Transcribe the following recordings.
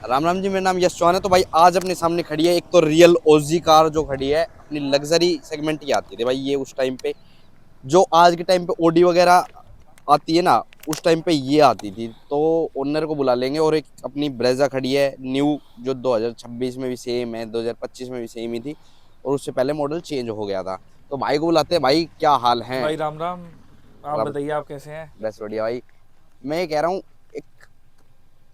राम राम जी, मेरा नाम यश चौहान है। तो भाई आज अपने सामने खड़ी है एक तो रियल ओजी कार जो खड़ी है, अपनी लग्जरी सेगमेंट की आती थी भाई ये उस टाइम पे। जो आज के टाइम पे ओडी वगैरह आती है ना, उस टाइम पे ये आती थी। तो ओनर को बुला लेंगे। और एक अपनी ब्रेजा खड़ी है न्यू, जो 2026 में भी सेम है, 2025 में भी सेम ही थी, और उससे पहले मॉडल चेंज हो गया था। तो भाई को बुलाते हैं। भाई क्या हाल है? भाई राम राम। आप राम। बताइए, आप कैसे हैं? बस बढ़िया भाई। मैं ये कह रहा हूँ, एक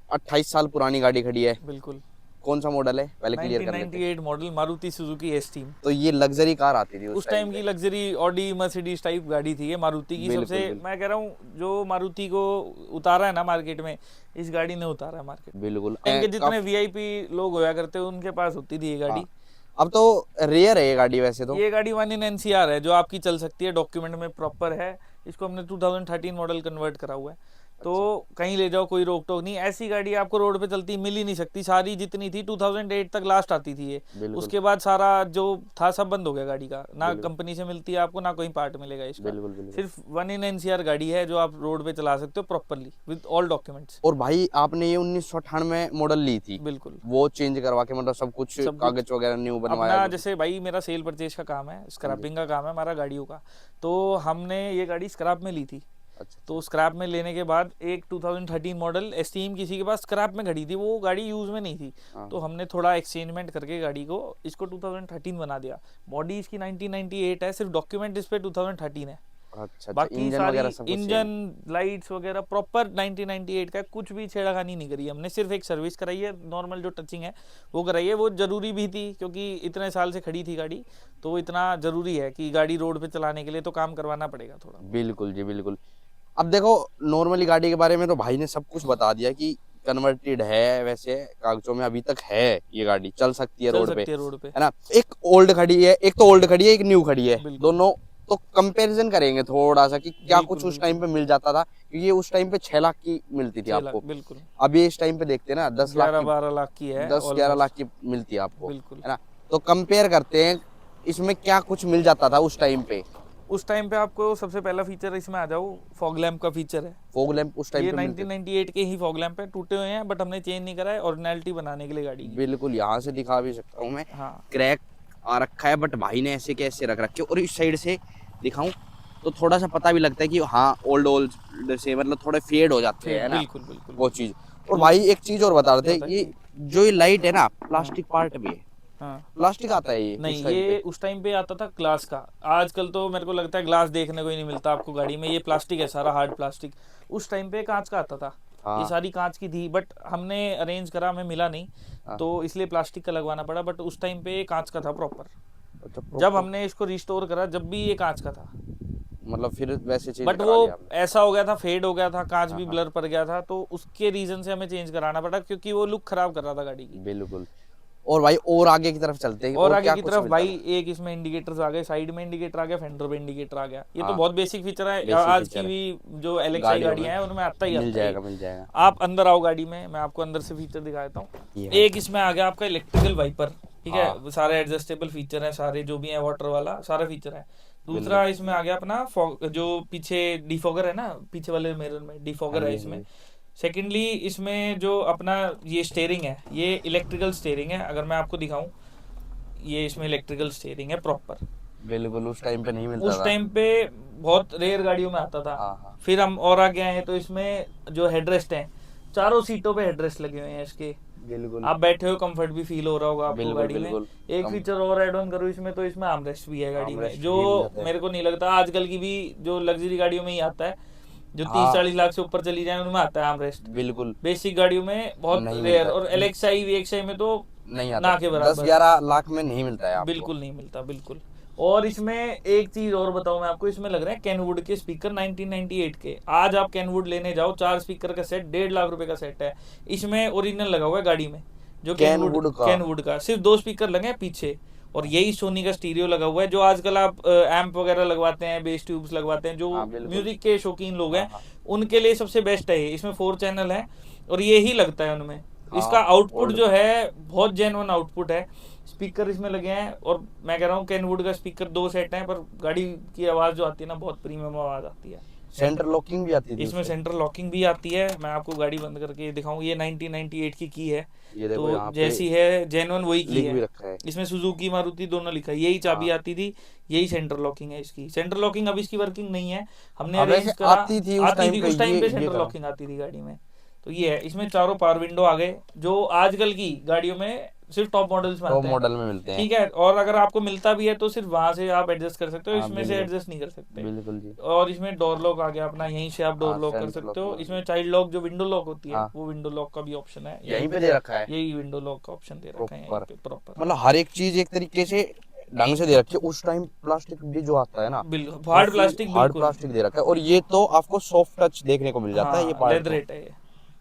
28 साल पुरानी गाड़ी खड़ी है। बिल्कुल। कौन सा मॉडल है पहले क्लियर कर लेते हैं। 1998 model Maruti Suzuki S team. तो ये लग्जरी कार आती थी उस उस टाइम टाइम की पे। लग्जरी ऑडी मर्सिडीज टाइप गाड़ी थी ये मारुति की। सबसे बिल्कुल बिल्कुल। मैं कह रहा हूँ जो मारुति को उतारा है ना मार्केट में, इस गाड़ी ने उतारा है मार्केट। बिल्कुल टाइम के जितने काफी। वीआईपी लोग होया करते उनके पास होती थी ये हाँ, गाड़ी। अब तो रेयर है ये गाड़ी वैसे तो। ये गाड़ी 1 इन एनसीआर है जो आपकी चल सकती है, डॉक्यूमेंट में प्रॉपर है। इसको हमने 2013 मॉडल कन्वर्ट करा हुआ है, तो अच्छा। कहीं ले जाओ कोई रोक टोक नहीं। ऐसी गाड़ी आपको रोड पे चलती मिल ही नहीं सकती। सारी जितनी थी 2008 तक लास्ट आती थी ये। बिल्कुल उसके बाद सारा जो था सब बंद हो गया गाड़ी का। ना बिल्कुल कंपनी से मिलती है आपको, ना कोई पार्ट मिलेगा इसका। बिल्कुल बिल्कुल। सिर्फ 1 इन एनसीआर गाड़ी है जो आप रोड पे चला सकते हो प्रॉपरली विद ऑल डॉक्यूमेंट्स। और भाई आपने ये 1998 मॉडल ली थी, बिल्कुल। वो चेंज करवा के मतलब सब कुछ सब कुछ कागज वगैरह न्यू बनवाया अपना, जो कुछ। जैसे भाई मेरा सेल परचेज का काम है, हाँ जी। स्क्रैपिंग का काम है हमारा गाड़ियों का। तो हमने ये गाड़ी स्क्रैप में ली थी। अच्छा अच्छा। तो स्क्रैप में लेने के बाद एक 2013 मॉडल एस्टीम किसी के पास स्क्रैप में खड़ी थी, वो गाड़ी यूज़ में नहीं थी। हाँ तो हमने थोड़ा एक्सचेंजमेंट करके गाड़ी को इसको 2013 बना दिया। बॉडी इसकी 1998 है, सिर्फ डॉक्यूमेंट इस पे 2013 है। अच्छा अच्छा, बाकी इंजन सारी वगैरह सब कुछ सेम। इंजन लाइट्स वगैरह प्रॉपर 1998 का है। कुछ भी छेड़खानी नहीं करी हमने, सिर्फ एक सर्विस कराई है, नॉर्मल जो टचिंग है वो कराई है। वो ज़रूरी भी थी क्योंकि इतने साल से खड़ी थी गाड़ी, तो इतना ज़रूरी है कि गाड़ी रोड पे चलाने के लिए तो काम करवाना पड़ेगा थोड़ा। बिल्कुल जी बिल्कुल। अब देखो, नॉर्मली गाड़ी के बारे में तो भाई ने सब कुछ बता दिया कि कन्वर्टेड है, वैसे कागजों में अभी तक है, ये गाड़ी चल सकती है चल रोड पे, सकती है रोड पे। है ना। एक ओल्ड खड़ी है, एक तो ओल्ड खड़ी है, एक न्यू खड़ी है बिल्कुल दोनों। तो कंपैरिजन करेंगे थोड़ा सा कि क्या कुछ बिल्कुल उस टाइम बिल्कुल। पे मिल जाता था, क्योंकि ये उस टाइम पे 6 लाख की मिलती थी 6 लाख आपको। बिल्कुल। अभी इस टाइम पे देखते हैं ना, 10 लाख की, 11-12 लाख की है 10-11 लाख ऑलमोस्ट। की मिलती है आपको, बिल्कुल। है ना। तो कंपेयर करते हैं इसमें क्या कुछ मिल जाता था उस टाइम पे। उस टाइम पे आपको सबसे पहला फीचर इसमें आ जाओ, फॉग लैम्प का फीचर है। फोग लैंप उस टाइम ये पे मिलते थे। 1998 के ही फॉग लैम्प है, टूटे हुए हैं बट हमने चेंज नहीं करा है, ओरिजिनलिटी बनाने के लिए गाड़ी की। बिल्कुल, यहाँ से दिखा भी सकता हूँ मैं। हाँ क्रैक आ रखा है, बट भाई ने ऐसे कैसे रख रखे। और इस साइड से दिखाऊं तो थोड़ा सा पता भी लगता है कि हाँ, ओल्ड ओल्ड से मतलब थोड़े फेड हो जाते हैं, फेड, है ना, बिल्कुल बिल्कुल वो बिल्कुल। चीज। और तो भाई एक चीज और बता रहे थे बताइए। कि जो ये लाइट है ना, हाँ प्लास्टिक पार्ट भी है। हाँ। प्लास्टिक आता है ये उस नहीं, टाइम पे। ये उस टाइम पे आता था ग्लास का। आजकल तो मेरे को लगता है ग्लास देखने को ही नहीं मिलता आपको गाड़ी में। ये प्लास्टिक है सारा, हार्ड प्लास्टिक। उस टाइम पे कांच का आता था। ये हाँ सारी कांच की थी बट हमने अरेंज करा, हमें मिला नहीं, हाँ। तो इसलिए प्लास्टिक का लगवाना पड़ा। बट उस टाइम पे कांच का था प्रॉपर। अच्छा, जब प्रॉपर। हमने इसको रिस्टोर करा जब भी ये कांच का था। मतलब फिर वैसे चेंज बट वो करा लिया आपने। ऐसा हो गया था, फेड हो गया था, कांच हाँ भी हाँ। ब्लर पड़ गया था, तो उसके रीजन से हमें चेंज कराना पड़ा क्योंकि वो लुक खराब कर रहा था गाड़ी की। बिल्कुल। और भाई और आगे की तरफ चलते हैं, और और आगे क्या की कुछ तरफ मिलता भाई था। एक इसमें इंडिकेटर्स आ गए, साइड में इंडिकेटर आ गया, फेंडर पे इंडिकेटर आ गया। ये तो हाँ, बहुत बेसिक फीचर है, बेसिक आज की फीचर है। भी जो एलएक्सआई गाड़ियों में गाड़ियां हैं उनमें आता ही मिल आता है ये। जाएगा मिल जाएगा। आप अंदर आओ गाड़ी में, मैं आपको अंदर से फीचर दिखा देता हूँ। ये भाई। एक इसमें आ गया आपका इलेक्ट्रिकल वाइपर। ठीक हाँ। है, सारे एडजस्टेबल फीचर है, सारे जो भी है वाटर वाला सारा फीचर है। बिल्कुल। दूसरा इसमें आ गया अपना जो पीछे डिफॉगर है ना, पीछे वाले मिरर में हाँ डिफॉगर है जी हाँ इसमें। जी। सेकेंडली इसमें जो अपना ये स्टेयरिंग है, ये इलेक्ट्रिकल स्टेयरिंग है। अगर मैं आपको दिखाऊं, ये इसमें इलेक्ट्रिकल स्टीयरिंग है प्रॉपर। बिल्कुल, उस टाइम पे नहीं मिलता उस था। टाइम पे बहुत रेयर गाड़ियों में आता था। हाँ हाँ। फिर हम और आगे आए तो इसमें जो हेडरेस्ट हैं, चारों सीटों पे हेडरेस्ट लगे हुए हैं इसके। बिल्कुल आप बैठे हो, कंफर्ट भी फील हो रहा होगा आपको बिल्कुल गाड़ी में। बिल्कुल। एक कम। फीचर और ऐड ऑन करूँ इसमें, तो इसमें आर्मरेस्ट भी है गाड़ी में, आर्मरेस्ट जो भी मिल जाता है। मेरे को नहीं लगता आजकल की भी जो लग्जरी गाड़ियों में ही आता है। जो तीस हाँ। चालीस लाख से ऊपर चली जाए उनमें आता है आर्मरेस्ट। बिल्कुल। बेसिक गाड़ियों में बहुत नहीं रेयर, मिलता और है। एलएक्सआई वीएक्सआई में तो नहीं आता। ना के 10 बराबर। 11 लाख में नहीं मिलता है आपको। बिल्कुल नहीं मिलता, बिल्कुल। और इसमें एक चीज और बताऊं मैं आपको, इसमें लग रहे हैं कैनवुड के स्पीकर 1998 के। आज आप कैनवुड लेने जाओ, 4 स्पीकर का सेट 1.5 लाख रुपए का सेट है। इसमें ओरिजिनल लगा हुआ है गाड़ी में, जो कैनवुड कैनवुड का। कैनवुड का सिर्फ 2 स्पीकर लगे हैं पीछे। और यही सोनी का स्टीरियो लगा हुआ है, जो आजकल आप एम्प वगैरह लगवाते हैं, बेस ट्यूब्स लगवाते हैं, जो हाँ बिल्कुल। म्यूजिक के शौकीन लोग हाँ हैं हाँ। उनके लिए सबसे बेस्ट है ये। इसमें 4 चैनल है और ये ही लगता है उनमें। इसका हाँ। Output old. जो है बहुत जेन्युइन आउटपुट है। स्पीकर इसमें लगे हैं, और मैं कह रहा हूँ कैनवुड का स्पीकर 2 सेट हैं, पर गाड़ी की आवाज़ जो आती है ना, बहुत प्रीमियम आवाज़ आती है। सेंटर लॉकिंग भी आती थी इसमें उसमें। सेंटर लॉकिंग भी आती है। मैं आपको गाड़ी बंद करके दिखाऊं, ये 1998 की है। ये देखो तो यहाँ पे जैसी है जेन्युइन वही की लिख भी है। रखा है। इसमें सुजुकी मारुति दोनों लिखा है, यही चाबी हाँ। आती थी, यही सेंटर लॉकिंग है इसकी। सेंटर लॉकिंग अब इसकी वर्किंग नहीं है, हमने हाँ वैसे अरेंज करा। आती थी उस आती टाइम थी पे, उस टाइम पे, ये सेंटर करा। लॉकिंग आती थी गाड़ी में। तो ये है, इसमें चारों पावर विंडो आ गए, जो आजकल की गाड़ियों में सिर्फ टॉप मॉडल्स में टॉप आते हैं। मॉडल में मिलते हैं। ठीक है, और अगर आपको मिलता भी है तो सिर्फ वहां से आप एडजस्ट कर सकते हो, हाँ इसमें से बिल्कुल, एडजस्ट नहीं कर सकते। बिल्कुल जी। और इसमें डोर लॉक आ गया अपना, यहीं से आप डोर हाँ लॉक कर सेंटर सकते हो। लॉकिंग। इसमें चाइल्ड लॉक जो विंडो लॉक होती है, हाँ वो विंडो लॉक का भी ऑप्शन है यहीं पे दे रखा है यही विंडो लॉक का ऑप्शन दे रखा है यहीं प्रॉपर। पे प्रॉपर। मतलब हर एक चीज एक तरीके से ढंग से दे रखी है। उस टाइम प्लास्टिक भी जो आता है ना, बिल्कुल हार्ड प्लास्टिक, हार्ड बिल्कुल। प्लास्टिक दे रखा है, और ये तो आपको सॉफ्ट टच देखने को मिल जाता है ये हाँ पार्ट तो। लेदरेट है ये।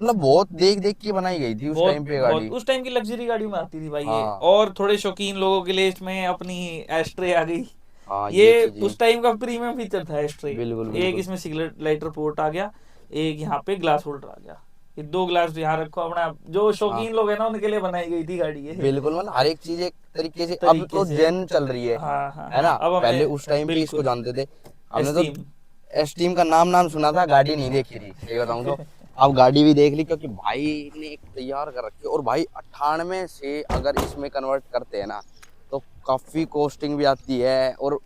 मतलब बहुत देख देख के बनाई गई थी उस बहुत टाइम पे बहुत गाड़ी। उस टाइम की लग्जरी गाड़ी में आती थी भाई ये। हाँ और थोड़े शौकीन लोगों के लिए इसमें अपनी एस्ट्रे आ गई। हाँ ये ये चीजें उस टाइम का प्रीमियम फीचर था एस्ट्रे। बिल्कुल एक बिल्कुल। इसमें सिगरेट लाइटर पोर्ट आ गया, एक यहाँ पे ग्लास होल्डर आ गया। ये दो ग्लास यहाँ रखो अपना, जो हाँ शौकीन लोग है ना उनके लिए बनाई गई थी गाड़ी ये। बिल्कुल, मतलब हर एक चीज एक तरीके से। अब तरीके तो से। जेन चल रही है हाँ हाँ है ना। हाँ, अब हमने पहले उस टाइम पे इसको बिल्कुल जानते थे, हमने तो एस्टीम। एस्टीम का नाम सुना था, गाड़ी नहीं देखी थी सही बताऊं तो। अब गाड़ी भी देख ली, क्योंकि भाई ने एक तैयार कर रखी है। और भाई 98 से अगर इसमें कन्वर्ट करते हैं ना, तो काफी कॉस्टिंग भी आती है। और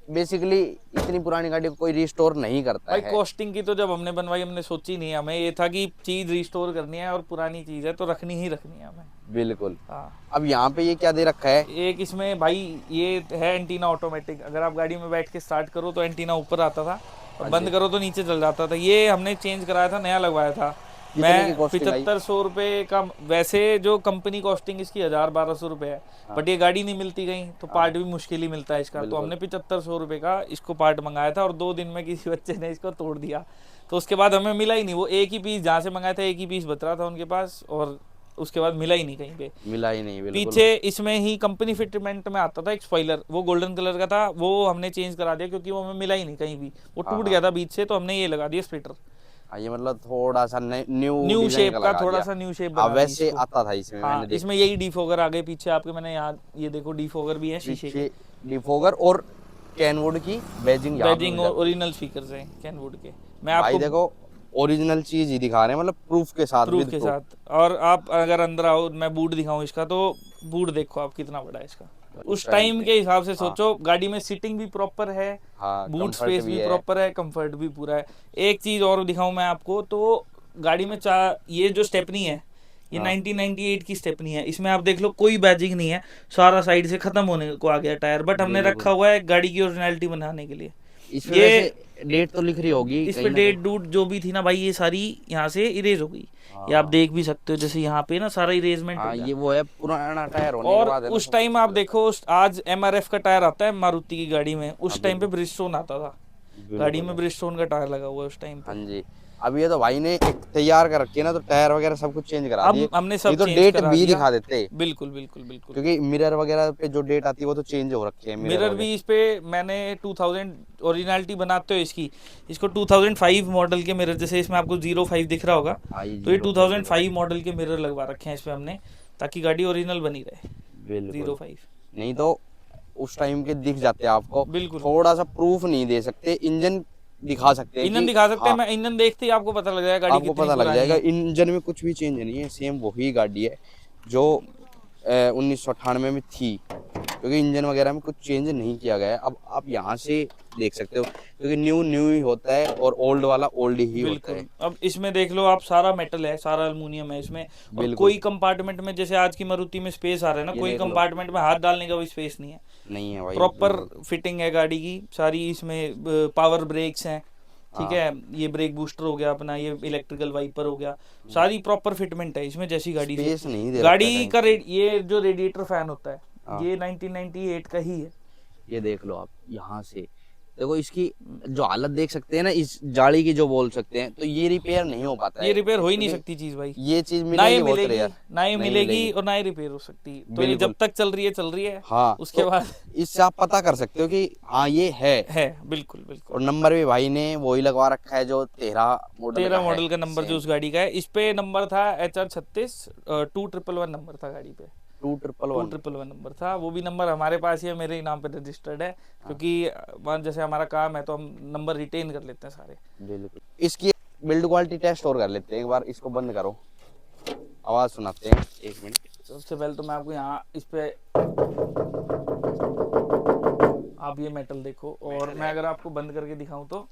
बेसिकली इतनी पुरानी गाड़ी को कोई रिस्टोर नहीं करता भाई है। कॉस्टिंग की तो जब हमने बनवाई हमने सोची नहीं, हमें ये था कि चीज रिस्टोर करनी है और पुरानी चीज है तो रखनी ही रखनी है हमें। बिल्कुल। हाँ। अब यहाँ पे ये क्या दे रखा है? एक इसमें भाई ये है एंटीना ऑटोमेटिक। अगर आप गाड़ी में बैठ के स्टार्ट करो तो एंटीना ऊपर आता था, और हाँ बंद जी। करो तो नीचे चल जाता था। ये हमने चेंज कराया था, नया लगवाया था। कितने की मैं कॉस्टिंग आई? 7500 रुपये का। वैसे जो कंपनी कॉस्टिंग इसकी 1000-1200 रुपये है, हाँ। बट ये गाड़ी नहीं मिलती कहीं तो हाँ। पार्ट भी मुश्किल ही मिलता है इसका। तो बिल्कुल। हमने 7500 रुपये का इसको पार्ट मंगाया था, और 2 दिन में किसी बच्चे ने इसको तोड़ दिया। तो उसके बाद हमें मिला ही नहीं। वो एक ही पीस जहाँ से मंगाया था, एक ही पीस बच रहा था उनके पास, और उसके बाद मिला ही नहीं कहीं पे। मिला ही नहीं बिल्कुल। पीछे इसमें ही कंपनी फिटमेंट में आता था एक स्पॉइलर, वो गोल्डन कलर का था, वो हमने चेंज करा दिया क्योंकि वो हमें मिला ही नहीं कहीं भी। वो हाँ, टूट हाँ। गया था बीच से, तो हमने ये लगा दिया स्प्लिटर। हाँ ये मतलब थोड़ा सा न्यू न्यू डिजाइन शेप का का, लगा थोड़ा दिया। सा न्यू शेप हाँ बना दी वैसे इसको। आता था इसमें, हाँ मैंने देखा इसमें यही डीफोगर आ गए पीछे आपके। मैंने यहाँ ये देखो डीफोगर भी है शीशे के। पीछे डिफोगर और कैनवुड की बैजिंग यहाँ पे बैजिंग मिल जाती है। ओरिजिनल स्पीकर्स हैं कैनवुड के। मैं भाई आपको देखो ओरिजिनल चीज ही दिखा रहे हैं, मतलब प्रूफ के साथ, प्रूफ विद के प्रूफ। साथ। और आप अगर अंदर आओ, मैं बूट दिखाऊं इसका, तो बूट देखो आप कितना बड़ा है इसका। उस टाइम के हिसाब से सोचो, गाड़ी में सीटिंग भी प्रॉपर है, हाँ बूट कंफर्ट स्पेस भी है। प्रॉपर है, कंफर्ट भी पूरा है। एक चीज और दिखाऊं मैं आपको, तो गाड़ी में ये जो स्टेपनी है, ये हाँ। 1998 की स्टेपनी है। इसमें आप देख लो कोई बैजिंग नहीं है, सारा साइड से खत्म होने को आ गया टायर, बट हमने बिल्कुल। रखा हुआ है गाड़ी की ओरिजिनलिटी बनाने के लिए। इसमें ये वैसे डेट तो लिख रही होगी इस कहीं पे ना डेट कहीं। डूट जो भी थी ना भाई, ये सारी यहाँ से इरेज हो गई। ये आप हाँ। देख भी सकते हो, जैसे यहाँ पे ना सारा इरेजमेंट हो हाँ गया। ये वो है, पुराना टायर होने के और बाद है ना, उस सब टाइम कुछ आप हो देखो, आज MRF का टायर आता है मारुति की गाड़ी में, उस हाँ, टाइम पे बिल्कुल। ब्रिजस्टोन आता था। जाता गाड़ी है। में ब्रिजस्टोन का टायर लगा हुआ है उस टाइम हाँ पे। जी। अब ये तो भाई ने एक तैयार कर रखी है ना, तो टायर वगैरह सब कुछ चेंज करा अब दिए। हमने ये सब तो चेंज डेट करा भी दिया। दिखा देते, बिल्कुल बिल्कुल बिल्कुल। क्योंकि मिरर वगैरह पे जो डेट आती है वो तो चेंज हो रखी है। मिरर भी इस पे मैंने 2000 ओरिजिनलिटी बनाते हो इसकी, इसको 2005 मॉडल के मिरर, जैसे इसमें आपको 05 दिख रहा होगा, हाँ ये तो ये 05 2005 मॉडल के मिरर लगवा रखे हैं इस पे हमने, ताकि गाड़ी ओरिजिनल बनी रहे। बिल्कुल। 05 नहीं तो उस टाइम के दिख जाते हैं आपको। बिल्कुल। थोड़ा सा प्रूफ नहीं दे सकते, इंजन दिखा सकते हैं इंजन कि दिखा सकते हैं, हाँ, मैं इंजन देखते ही आपको पता लग जाएगा गाड़ी आपको कितनी पता लग पुरानी जाएगा। है। इंजन में कुछ भी चेंज नहीं है, सेम वही गाड़ी है जो 1998 में थी, क्योंकि इंजन वगैरह में कुछ चेंज नहीं किया गया है। अब आप यहाँ से देख सकते हो, क्योंकि न्यू न्यू ही होता है और ओल्ड वाला ओल्ड ही होता बिल्कुल। है। अब इसमें देख लो आप, सारा मेटल है, सारा अल्मुनियम है इसमें। और बिल्कुल। कोई कंपार्टमेंट में, जैसे आज की मारुति में स्पेस आ रहा है ना, ये कोई देख लो। कंपार्टमेंट में हाथ डालने का भी स्पेस नहीं है। नहीं है भाई, प्रॉपर बिल्कुल। फिटिंग है गाड़ी की सारी। इसमें पावर ब्रेक्स हैं, ठीक हाँ। है, ये ब्रेक बूस्टर हो गया अपना, ये इलेक्ट्रिकल वाइपर हो गया, सारी प्रॉपर फिटमेंट है इसमें जैसी गाड़ी से। स्पेस नहीं दे रखा है गाड़ी कहीं का पे। ये जो रेडिएटर फैन होता है, हाँ। ये 1998 का ही है। ये देख लो आप यहाँ से, देखो इसकी जो हालत देख सकते हैं ना, इस जाली की जो बोल सकते हैं, तो ये रिपेयर नहीं हो पाता है। ये रिपेयर हो ही नहीं क्योंकि सकती चीज भाई। ये चीज ना ये मिलेगी बहुत मिलेगी, रेयर। ना ये नहीं मिलेगी, मिलेगी। और ना ये रिपेयर हो सकती। तो ये बिल्कुल। जब तक चल रही है, हाँ उसके तो बाद इससे आप पता कर सकते हो कि हाँ ये है। बिल्कुल और बिल्कुल। नंबर भी भाई ने वही लगवा रखा है जो 13 मॉडल 13 का मॉडल का है, नंबर जो सेम। उस गाड़ी का है। इस पे नंबर था HR36 2111 नंबर था गाड़ी पे। 211 211 नंबर था, वो भी नंबर हमारे पास ही है, मेरे ही नाम पे रजिस्टर्ड है, क्योंकि जैसे हमारा काम है तो हम नंबर रिटेन कर लेते हैं सारे। बिल्कुल। इसकी बिल्ड क्वालिटी टेस्ट और कर लेते हैं एक बार, इसको बंद करो, आवाज सुनाते हैं, एक मिनट। सबसे पहले तो मैं आपको यहाँ इस पे आप ये मेटल देखो, और मैं अगर आपको बंद करके दिखाऊं तो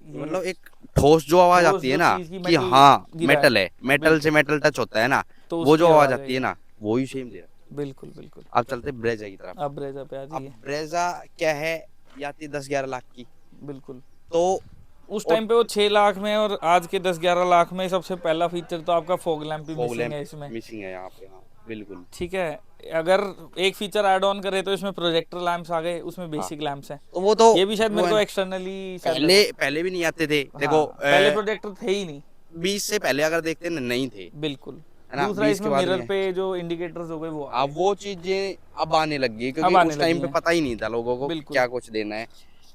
मतलब एक ठोस जो आवाज ठोस आती है जो ना चीज की कि मेटल हाँ गिरा मेटल है, है, मेटल से मेटल टच होता है ना, तो वो जो उसकी आवाज आवाज आती है आएगी। ना वो ही सेम दे रहा है। बिल्कुल बिल्कुल। अब चलते हैं ब्रेजा की तरफ। अब ब्रेजा पे आ अब जाइए। ब्रेजा क्या है, ये आती है 10-11 लाख की, बिल्कुल। तो उस टाइम पे वो 6 लाख में, और आज के 10-11 लाख में सबसे पहला फीचर तो आपका फॉग लैंप भी फॉग मिसिंग लैंप है इसमें। मिसिंग है यहाँ पे, हाँ बिल्कुल। ठीक है, अगर एक फीचर ऐड ऑन करे तो इसमें प्रोजेक्टर लैंप्स आ गए, उसमें बेसिक लैंप्स हैं। तो वो तो ये भी शायद वो मेरे है को ना, एक्सटर्नली पहले पहले भी नहीं आते थे, देखो पहले प्रोजेक्टर थे ही नहीं। 20 से पहले अगर देखते ना नहीं थे, बिल्कुल। है ना, दूसरा 20 इसमें के बाद मिरर में पे जो इंडिकेटर्स हो गए वो आ अब गए। वो चीजें अब आने लग गई, क्योंकि अब आने उस लगी टाइम पे हैं। पता ही नहीं था लोगों को बिल्कुल। क्या कुछ देना है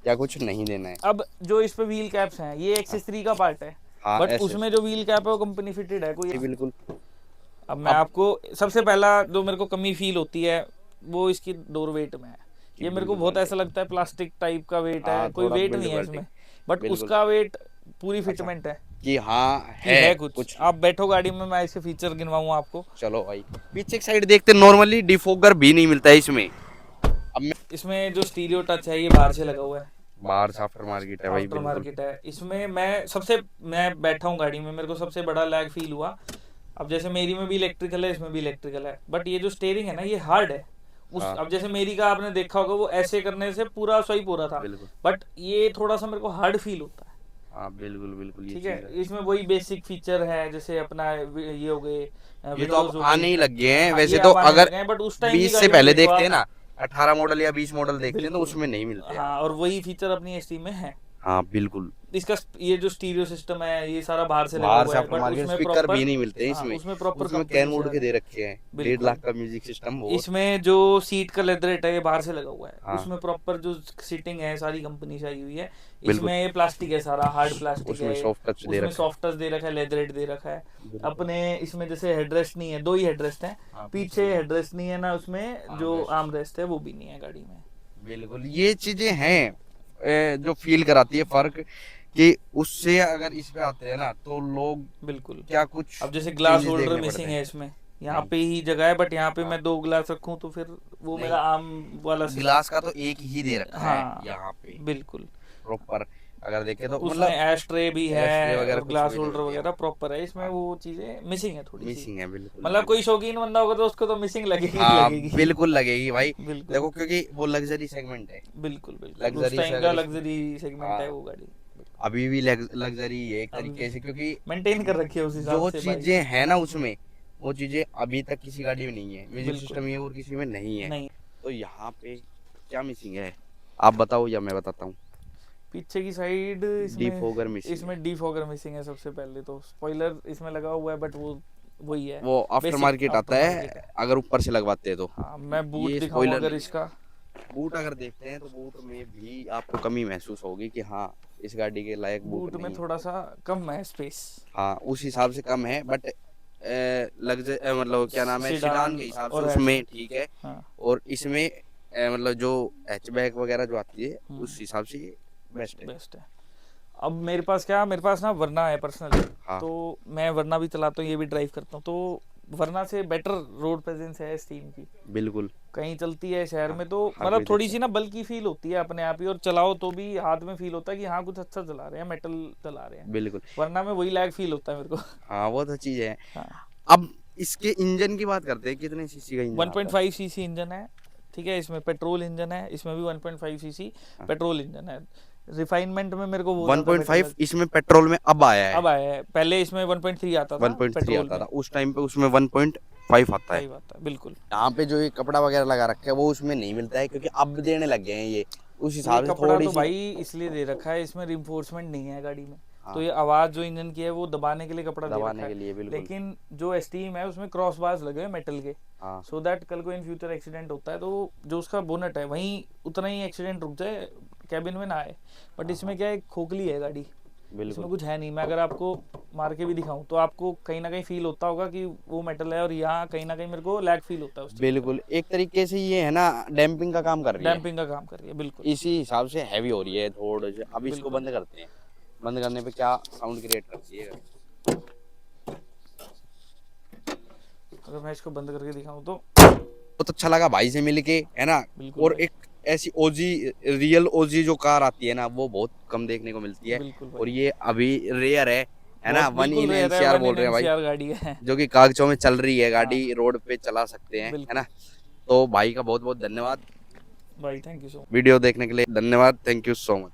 क्या कुछ नहीं देना है। अब जो इस पे व्हील कैप्स हैं ये एक्सेसरी का पार्ट है, हाँ बट ऐसे उसमें जो व्हील कैप है वो कंपनी फिटेड है कोई। बिल्कुल। अब मैं आपको सबसे पहला जो मेरे को कमी फील होती है वो इसकी डोर वेट में है। ये मेरे को बहुत ऐसा लगता है प्लास्टिक टाइप का वेट है, हाँ कोई थोड़ा वेट बिल्ड नहीं है क्वालिटी इसमें, बट बिल्कुल। उसका वेट पूरी अच्छा फिटमेंट है कि हाँ कि है है कुछ। आप बैठो गाड़ी में, मैं इसके फीचर गिनवाऊँ आपको। चलो भाई पीछे की साइड देखते, नॉर्मली डिफोगर भी नहीं मिलता है इसमें। अब मैं इसमें जो स्टीरियो टच है ये बाहर से लगा हुआ है, बाहर से आफ्टर मार्केट है भाई, आफ्टर बिल्कुल मार्केट है। इसमें मैं बैठा हूँ गाड़ी में, मेरे को सबसे बड़ा लैग फील हुआ। अब जैसे मेरी में भी इलेक्ट्रिकल है, इसमें भी इलेक्ट्रिकल है, बट ये जो स्टेयरिंग है ना ये हार्ड है। हाँ अब जैसे मेरी का आपने देखा होगा वो ऐसे करने से पूरा सही पूरा था, बिल्कुल। बट ये थोड़ा सा मेरे को हार्ड फील होता है। हाँ बिल्कुल बिल्कुल ये ठीक चीज है, है। इसमें वही बेसिक फीचर है, जैसे अपना ये हो गए, ये तो अब आने ही लग गए हैं हाँ, वैसे ये तो, अब आने अगर लगे हैं, बट उस टाइम की 20 से गाड़ी में पहले देखो देखते आप। हैं ना, 18 मॉडल या 20 मॉडल देखते हैं तो बिल्कुल। उसमें नहीं मिलते यार। हाँ, और वही फीचर अपनी एसटी में है। हाँ बिल्कुल। इसका ये जो स्टीरियो सिस्टम है ये सारा बाहर से लगा बाहर हुआ से है, आफ्टर बट मार्केट उसमें स्पीकर भी प्रॉपर नहीं मिलते हाँ इसमें, उसमें प्रॉपर उसमें कंपनी कैन से वुड आ के रहा दे है। रखे हैं, 1.5 बिल्कुल। लाख का म्यूजिक सिस्टम बहुत। इसमें जो सीट का लेदरेट है ये बाहर से लगा हुआ है, हाँ। उसमें प्रॉपर जो सीटिंग है सारी कंपनी से आई हुई है। बिल्कुल। इसमें ये प्लास्टिक है, सारा हार्ड प्लास्टिक उसमें है, सॉफ्ट टच दे उसमें रखा है। सॉफ्ट टच दे रखा है, लेदरेट दे रखा है। बिल्कुल। अपने इसमें जैसे हेडरेस्ट नहीं है, 2 ही हेडरेस्ट हैं, हाँ, पीछे हेडरेस्ट नहीं है ना, उसमें जो armrest। आर्म रेस्ट है वो भी नहीं है गाड़ी में। बिल्कुल ये चीजें हैं जो फील कराती है फर्क, कि उससे अगर इस पे आते हैं ना तो लोग बिल्कुल। क्या कुछ अब जैसे ग्लास changes होल्डर देखने मिसिंग पड़ते है हैं। इसमें, यहाँ नहीं। पे ही जगह है, बट यहाँ पे हाँ। मैं 2 ग्लास रखूं तो फिर वो नहीं। मेरा आम वाला गिलास का तो एक ही दे रखा है हाँ यहाँ पे बिल्कुल। प्रॉपर, अगर देखे तो उसमें मतलब एश ट्रे भी एश ट्रे है वगैरह और कुछ ग्लास भी नहीं होल्डर होती वगैरह यहाँ। प्रॉपर है, इसमें हाँ। वो चीजें मिसिंग है थोड़ी सी। मिसिंग है बिल्कुल मतलब कोई शौकीन बंदा होगा तो उसको तो मिसिंग लगेगी ही हाँ लगेगी। बिल्कुल लगेगी भाई। बिल्कुल देखो क्योंकि वो लग्जरी सेगमेंट है, बिल्कुल बिल्कुल। उस लग्जरी से टाइम का अगर लग्जरी सेगमेंट हाँ, है वो गाड़ी, अभी भी लग्जरी है एक तरीके से, क्योंकि मेंटेन कर रखी है उस हिसाब जो से चीजें हैं ना उसमें, वो चीजें अभी तक किसी गाड़ी में नहीं है, म्यूजिक बिल्कुल। सिस्टम ये और किसी में नहीं है। नहीं। तो यहाँ पे क्या मिसिंग है, आप बताओ या मैं बताता हूँ। पीछे की साइड डिफोगर मिसिंग है, इसमें डीफॉगर मिसिंग है। सबसे पहले तो स्पॉइलर इसमें लगा हुआ है, बट वो वही है, वो आफ्टर बेसिक मार्केट आता है आफ्टरमार्केट है। अगर ऊपर से लगवाते हैं तो। हाँ, मैं बूट ये दिखाऊं spoiler अगर नहीं इसका, बूट अगर देखते हैं तो बूट में भी आपको कमी महसूस होगी कि हाँ इस गाड़ी के लायक बूट बूट में नहीं है। थोड़ा सा कम है स्पेस। हाँ उस हिसाब से कम है, बट मतलब क्या नाम है, सीडान सिडान के हिसाब से और उसमें ठीक है। हाँ। और इसमें मतलब जो हैचबैक वगैरह जो आती है उस हिसाब से ये बेस्ट है। बेस्ट है। अब मेरे पास ना वरना है पर्सनली, हाँ। तो मैं वरना भी चलाता हूँ, ये भी ड्राइव करता हूँ, तो वरना से बेटर रोड प्रेजेंस है स्टीम की। बिल्कुल कहीं चलती है शहर में तो हर मतलब कोई थोड़ी देखता सी ना बल्कि फील होती है अपने आप ही, और चलाओ तो भी हाथ में फील होता है कि हाँ कुछ अच्छा चला रहे हैं, मेटल चला रहे हैं। बिल्कुल। वरना में वही लैग फील होता है मेरे को। हाँ वो तो चीज है। हाँ। अब इसके इंजन की बात करते हैं, कितने सीसी का इंजन आता है? 1.5 सीसी इंजन है, ठीक है। इसमें पेट्रोल इंजन है, इसमें भी 1.5 सीसी पेट्रोल इंजन है। रिफाइनमेंट में मेरे को वो 1.5 इसमें पेट्रोल में अब आया है, अब आया है, पहले इसमें 1.3 आता था 1.3 पेट्रोल आता में। था उस टाइम पे, उसमें 1.5 आता है। सही बात है, बिल्कुल। यहाँ पे जो ये कपड़ा वगैरह लगा रखा है वो उसमें नहीं मिलता है, क्योंकि अब देने लग गए हैं ये, उस ये हिसाब से कपड़ा थोड़ी तो सी। भाई इसलिए दे रखा है, इसमें रिइंफोर्समेंट नहीं है गाड़ी में, हाँ। तो ये आवाज जो इंजन की है वो दबाने के लिए कपड़ा दे दबाने रखा के लिए है। बिल्कुल। लेकिन जो एस्टीम है उसमें क्रॉस बार्स लगे हुए मेटल के, हाँ सो दैट कल को इन फ्यूचर एक्सीडेंट होता है तो जो उसका बोनट है वहीं उतना ही एक्सीडेंट रुक जाए, कैबिन में ना आए। बट इसमें क्या है, खोखली है गाड़ी, इसमें बिल्कुल कुछ है नहीं। मैं अगर आपको मार के भी दिखाऊं तो आपको कहीं ना कहीं फील होता होगा कि वो मेटल है, और यहाँ कहीं ना कहीं मेरे को लैग फील होता है उस चीज़ बिल्कुल, एक तरीके से ये है ना डैम्पिंग का काम कर का। रही है, डैम्पिंग का काम कर रही है, बिल्कुल इसी हिसाब से हैवी हो रही है थोड़े से। अब इसको बिल्कुल। बंद करते हैं, बंद करने पे क्या साउंड क्रिएट करती है। अगर मैं इसको बंद करके दिखाऊं तो बहुत अच्छा लगा भाई से मिलके, है ना। बिल्कुल और भाई, एक ऐसी ओजी, रियल ओजी जो कार आती है ना, वो बहुत कम देखने को मिलती है। बिल्कुल और भाई, ये अभी रेयर है ना। बहुत वन बिल्कुल इन रेयर है, एनसीआर वन बोल इन रहे हैं भाई, एनसीआर गाड़ी है। जो कि कागजों में चल रही है हाँ गाड़ी, रोड पे चला सकते हैं, है बिल्कुल ना। तो भाई का बहुत बहुत धन्यवाद, भाई, thank you so much. Video देखने के लिए धन्यवाद, थैंक यू सो मच।